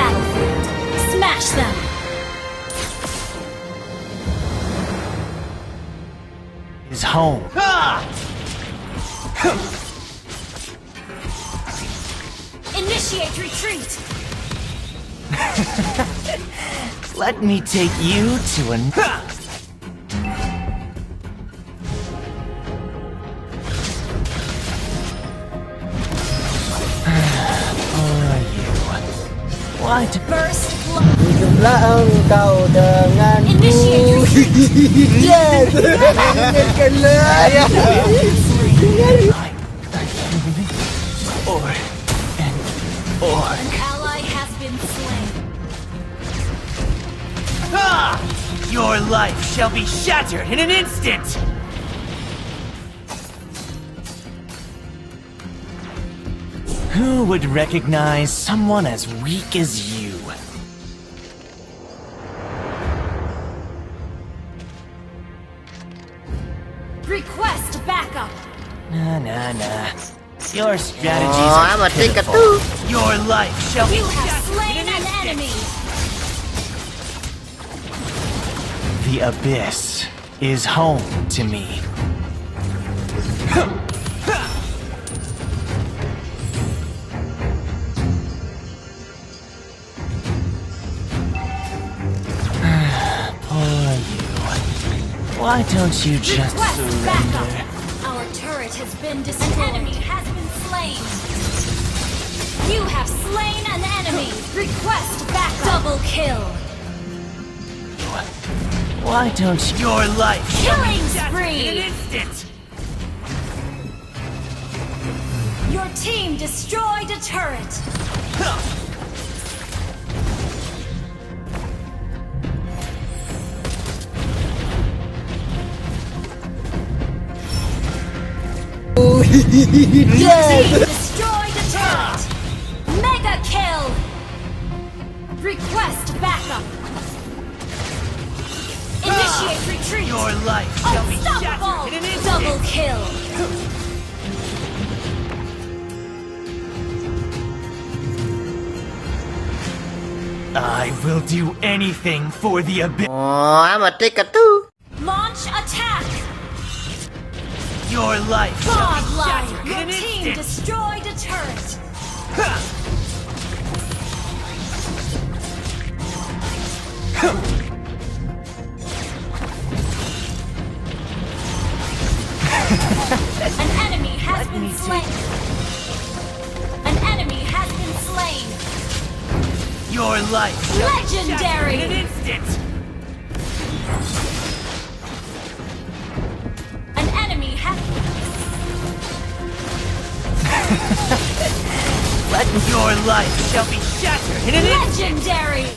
battlefield. Smash them! Is home. Initiate retreat! Let me take you to an... Why to First blood! Jumlah engkau denganku. Initiate retreat! Yes! Dengarkanlah. Or an orc. An ally has been slain. Your life shall be shattered in an instant! Who would recognize someone as weak as you? Request backup! Nah. Your strategies Oh, are I'm a take a pitiful. two. Your life shall be You have shattered slain in an instant. enemy! The abyss is home to me. Poor you. Why don't you just Request surrender? backup! Our turret has been destroyed. An enemy has been slain. You have slain an enemy. Request backup. Double kill. Why don't you? Your life shall be Killing shattered spree. in an instant. Your team destroyed a turret. Yes! Team destroyed a turret. Mega kill. Request backup. Initiate retreat. Your life shall be Unstoppable. shattered in an instant. Double kill. I will do anything for the abyss. Oh, I'm a take a two. Launch attack. Your life shall be Godlike. shattered Your in an team instant. destroyed a turret. An enemy has been slain. An enemy has been slain. Your life shall be Legendary. shattered in an instant. An enemy has... Your life shall be shattered in an instant. Legendary.